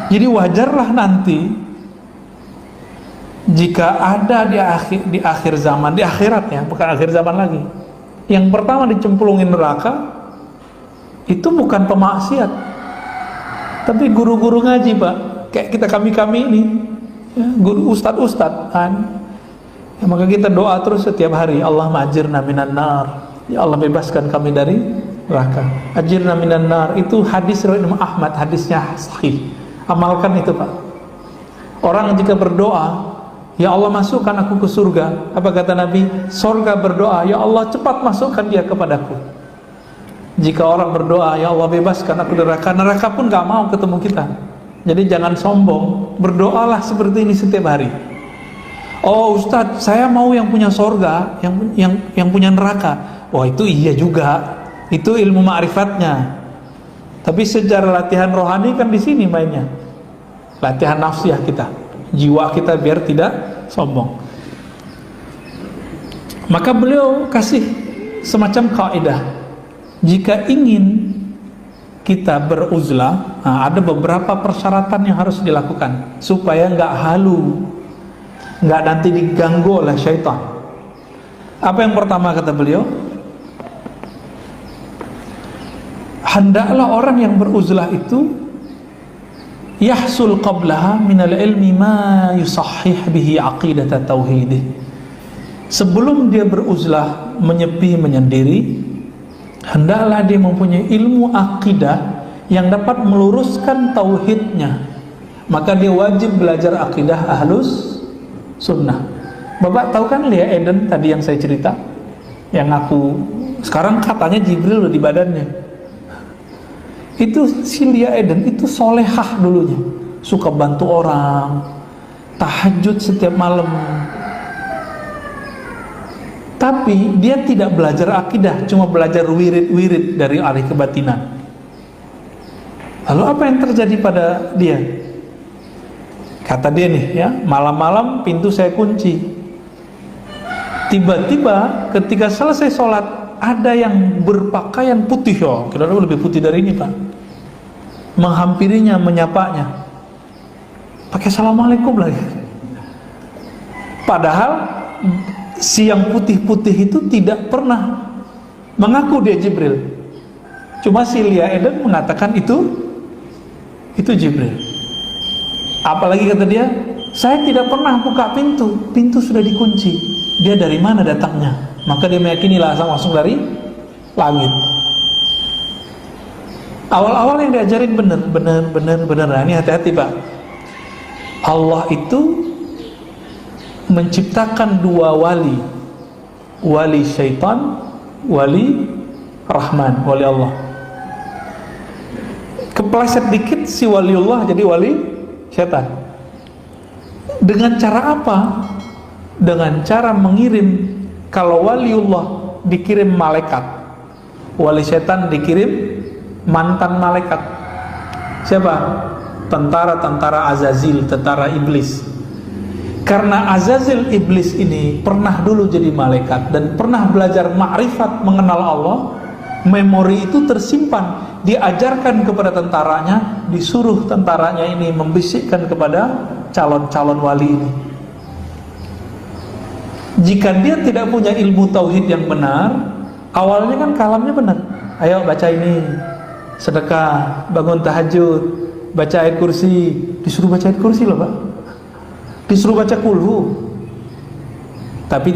Jadi wajarlah nanti jika ada di akhir zaman, di akhirat ya, bukan akhir zaman lagi, yang pertama dicemplungin neraka itu bukan pemaksiat, tapi guru-guru ngaji, Pak. Kayak kita kami ini ya, guru ustad kan. Ya, maka kita doa terus setiap hari, Allahumma ajirna minan nar, ya Allah bebaskan kami dari neraka. Ajirna minan nar, itu hadis riwayat Imam Ahmad, hadisnya sahih. Amalkan itu, Pak. Orang jika berdoa, ya Allah masukkan aku ke surga, apa kata Nabi? Surga berdoa, ya Allah cepat masukkan dia kepadaku. Jika orang berdoa, ya Allah bebaskan aku dari neraka, neraka pun gak mau ketemu kita. Jadi jangan sombong, berdoalah seperti ini setiap hari. Oh Ustadz, saya mau yang punya surga, yang punya neraka. Oh itu iya juga, itu ilmu ma'rifatnya. Tapi secara latihan rohani kan di sini mainnya, latihan nafsiyah kita, jiwa kita biar tidak sombong. Maka beliau kasih semacam kaidah, jika ingin kita beruzlah, ada beberapa persyaratan yang harus dilakukan supaya nggak halu, nggak nanti diganggu oleh syaitan. Apa yang pertama kata beliau? Hendaklah orang yang beruzlah itu yahsul qablaha minal ilmi ma yusahhih bihi aqidat tauhidih. Sebelum dia beruzlah, menyepi, menyendiri, hendaklah dia mempunyai ilmu akidah yang dapat meluruskan tauhidnya. Maka dia wajib belajar akidah ahlus sunnah. Bapak tahu kan Lia Eden tadi yang saya cerita, yang aku sekarang katanya Jibril di badannya. Itu si Lia Eden itu solehah dulunya, suka bantu orang, tahajud setiap malam. Tapi dia tidak belajar akidah, cuma belajar wirid-wirid dari ahli kebatinan. Lalu apa yang terjadi pada dia? Kata dia nih ya, malam-malam pintu saya kunci. Tiba-tiba ketika selesai sholat, ada yang berpakaian putih, ya kira-kira lebih putih dari ini Pak, menghampirinya, menyapanya, pakai assalamualaikum lagi. Padahal si yang putih-putih itu tidak pernah mengaku dia Jibril. Cuma si Lia Eden mengatakan itu Jibril. Apalagi kata dia, saya tidak pernah buka pintu sudah dikunci. Dia dari mana datangnya? Maka dia meyakini langsung dari langit. Awal-awal yang diajarin benar. Nah, ini hati-hati Pak. Allah itu menciptakan dua wali syaitan, wali Rahman, wali Allah. Kepleset dikit si waliullah jadi wali syaitan. Dengan cara apa? Dengan cara mengirim, kalau waliullah dikirim malaikat, wali syaitan dikirim mantan malaikat. Siapa? Tentara Azazil, tentara iblis. Karena Azazil iblis ini pernah dulu jadi malaikat dan pernah belajar ma'rifat mengenal Allah, memori itu tersimpan, diajarkan kepada tentaranya, disuruh tentaranya ini membisikkan kepada calon-calon wali ini. Jika dia tidak punya ilmu tauhid yang benar, awalnya kan kalamnya benar, ayo baca ini, sedekah, bangun tahajud, baca ayat kursi, disuruh baca ayat kursi loh Pak, disuruh baca kulhu, tapi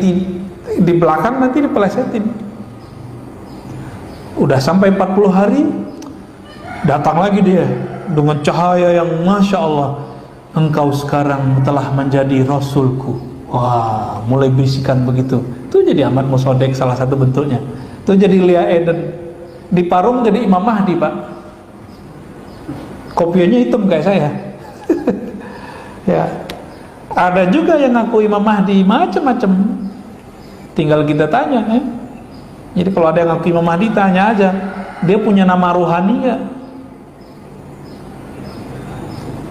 di belakang nanti dipelesetin. Udah sampai 40 hari, datang lagi dia dengan cahaya yang Masya Allah, engkau sekarang telah menjadi Rasulku. Wah, mulai bisikan begitu. Itu jadi Ahmad Musodek salah satu bentuknya. Itu jadi Lia Eden. Di Parung jadi Imam Mahdi Pak. Kopiannya hitam kayak saya. Ya. Ada juga yang ngaku Imam Mahdi, macam-macam. Tinggal kita tanya ya. Jadi kalau ada yang ngaku Imam Mahdi, tanya aja, dia punya nama ruhani nggak?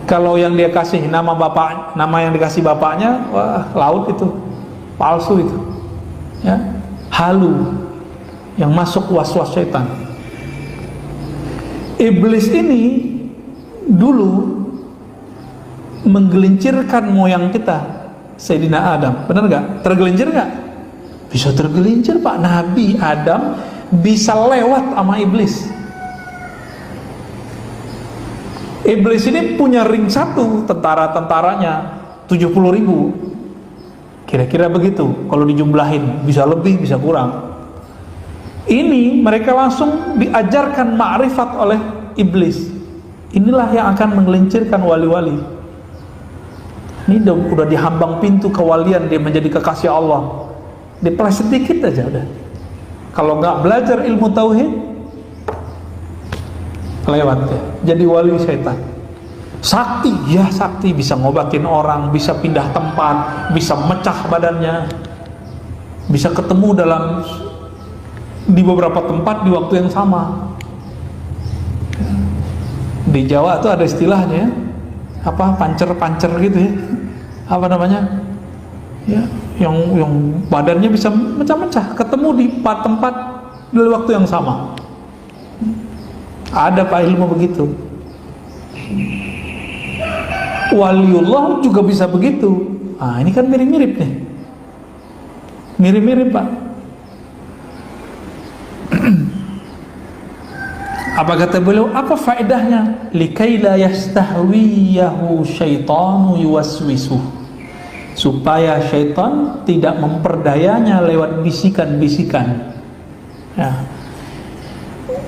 Kalau yang dia kasih nama yang dikasih bapaknya, wah laut itu, palsu itu, ya, halu, yang masuk was-was syaitan. Iblis ini dulu menggelincirkan moyang kita, Sayyidina Adam. Benar nggak? Tergelincir nggak? Bisa tergelincir Pak. Nabi Adam bisa lewat sama iblis. Iblis ini punya ring satu, tentara-tentaranya 70.000. Kira-kira begitu. Kalau dijumlahin, bisa lebih, bisa kurang. Ini mereka langsung diajarkan ma'rifat oleh iblis. Inilah yang akan menggelincirkan wali-wali. Ini udah dihambang pintu kewalian, dia menjadi kekasih Allah. Dipeleset sedikit aja udah. Kalau nggak belajar ilmu tauhid, lewat ya. Jadi wali syaitan. Sakti, ya sakti, bisa ngobatin orang, bisa pindah tempat, bisa mecah badannya, bisa ketemu di beberapa tempat di waktu yang sama. Di Jawa tuh ada istilahnya, apa, pancer-pancer gitu ya, apa namanya ya, yang badannya bisa mecah-mecah, ketemu di tempat di waktu yang sama. Ada Pak ilmu begitu. Waliullah juga bisa begitu. Ah, ini kan mirip-mirip nih, mirip-mirip Pak. Apa kata beliau? Apa faedahnya? Likai la yastahwiyahu syaitanu yuwaswisu, supaya syaitan tidak memperdayanya lewat bisikan-bisikan ya.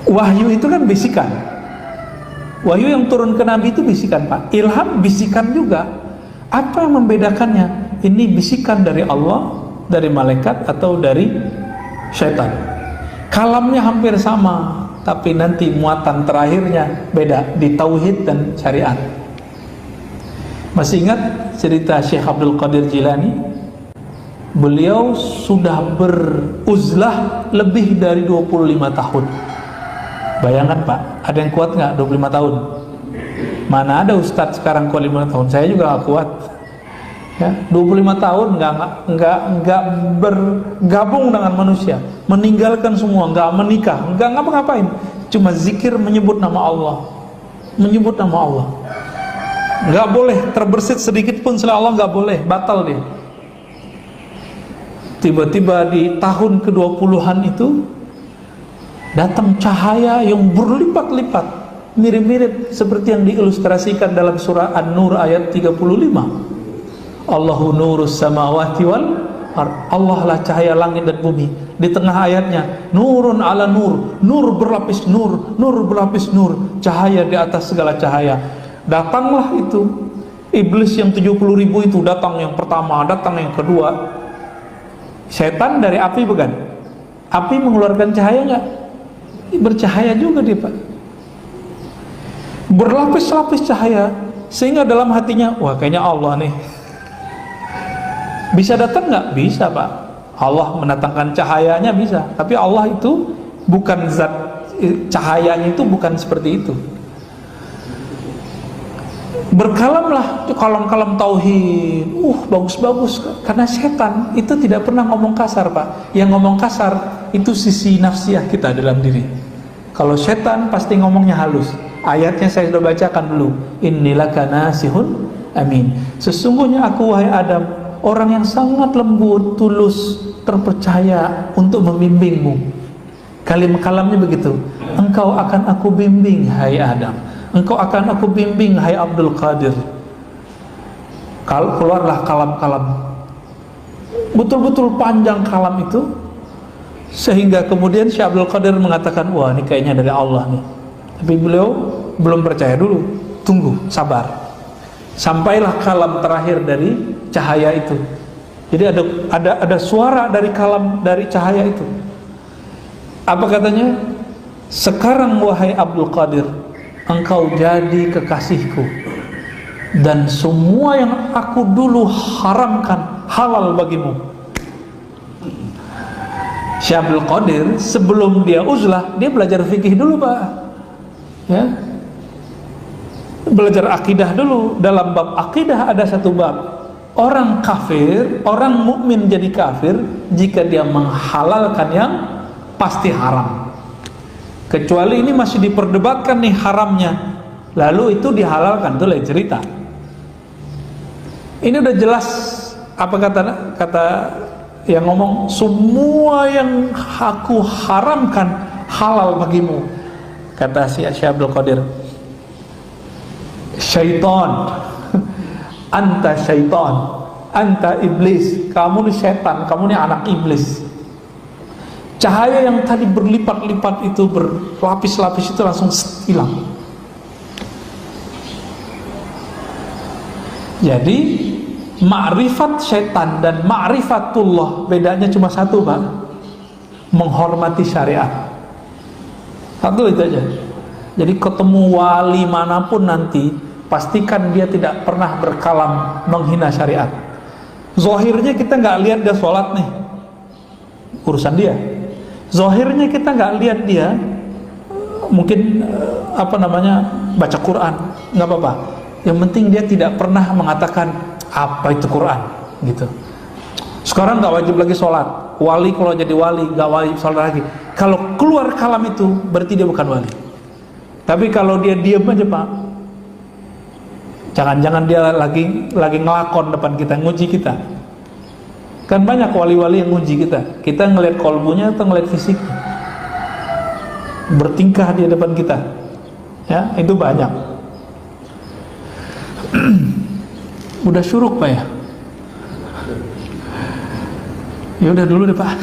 Wahyu itu kan bisikan. Wahyu yang turun ke Nabi itu bisikan Pak. Ilham bisikan juga. Apa yang membedakannya? Ini bisikan dari Allah, dari malaikat, atau dari syaitan? Kalamnya hampir sama, tapi nanti muatan terakhirnya beda di tauhid dan syariat. Masih ingat cerita Syekh Abdul Qadir Jilani? Beliau sudah beruzlah lebih dari 25 tahun. Bayangkan Pak, ada yang kuat nggak 25 tahun? Mana ada ustadz sekarang kuat 5 tahun? Saya juga nggak kuat. Ya, 25 tahun nggak bergabung dengan manusia, meninggalkan semua, nggak menikah, nggak ngapa-ngapain, cuma zikir, menyebut nama Allah, menyebut nama Allah. Nggak boleh terbersit sedikit pun selain Allah, nggak boleh, batal dia. Tiba-tiba di tahun ke-20-an itu datang cahaya yang berlipat-lipat, mirip-mirip seperti yang diilustrasikan dalam surah An-Nur ayat 35. Allahu nurus samawati wal ard. Allah lah cahaya langit dan bumi. Di tengah ayatnya, nurun ala nur, nur berlapis nur, nur berlapis nur, cahaya di atas segala cahaya. Datanglah itu iblis yang 70.000 itu, datang yang pertama, datang yang kedua. Setan dari api bukan? Api mengeluarkan cahaya enggak? Bercahaya juga dia Pak. Berlapis-lapis cahaya, sehingga dalam hatinya, wah kayaknya Allah nih. Bisa datang nggak? Bisa Pak. Allah mendatangkan cahayanya bisa, tapi Allah itu bukan zat, cahayanya itu bukan seperti itu. Berkalamlah kalam-kalam tauhid, bagus-bagus, karena setan itu tidak pernah ngomong kasar Pak. Yang ngomong kasar itu sisi nafsiyah kita dalam diri. Kalau setan pasti ngomongnya halus. Ayatnya saya sudah bacakan dulu. Innilaka nasihun amin. Sesungguhnya aku wahai Adam, orang yang sangat lembut, tulus, terpercaya untuk membimbingmu. Kalamnya begitu. Engkau akan aku bimbing hai Adam. Engkau akan aku bimbing hai Abdul Qadir. Keluarlah kalam-kalam. Betul-betul panjang kalam itu, sehingga kemudian Syekh Abdul Qadir mengatakan, wah ini kayaknya dari Allah nih. Tapi beliau belum percaya dulu. Tunggu, sabar. Sampailah kalam terakhir dari cahaya itu. Jadi ada suara dari kalam, dari cahaya itu. Apa katanya? Sekarang wahai Abdul Qadir, engkau jadi kekasihku, dan semua yang aku dulu haramkan halal bagimu. Syekh Abdul Qadir sebelum dia uzlah, dia belajar fikih dulu Pak, ya, belajar akidah dulu. Dalam bab akidah ada satu bab, orang kafir, orang mukmin jadi kafir jika dia menghalalkan yang pasti haram. kecuali ini masih diperdebatkan nih haramnya, lalu itu dihalalkan, itu lain cerita. Ini udah jelas apa kata yang ngomong, semua yang aku haramkan halal bagimu, kata si Abdul Qadir. Syaitan, anta syaitan, anta iblis, kamu nih setan, kamu nih anak iblis. Cahaya yang tadi berlipat-lipat itu, berlapis-lapis itu langsung hilang. Jadi ma'rifat syaitan dan ma'rifatullah bedanya cuma satu, Pak. Menghormati syariat. Satu itu aja. Jadi ketemu wali manapun nanti, pastikan dia tidak pernah berkalam menghina syariat. Zahirnya kita nggak lihat dia sholat nih, urusan dia. Zahirnya kita nggak lihat dia mungkin baca Quran, nggak apa-apa. Yang penting dia tidak pernah mengatakan apa itu Quran gitu. Sekarang nggak wajib lagi sholat. Wali kalau jadi wali nggak wajib sholat lagi. Kalau keluar kalam itu berarti dia bukan wali. Tapi kalau dia diam aja, Pak, jangan-jangan dia lagi ngelakon depan kita, nguji kita. Kan banyak wali-wali yang nguji kita. Kita ngelihat kolbunya atau ngelihat fisik, bertingkah di depan kita, ya itu banyak. Udah syuruk, Pak, ya? Ya udah dulu deh, Pak.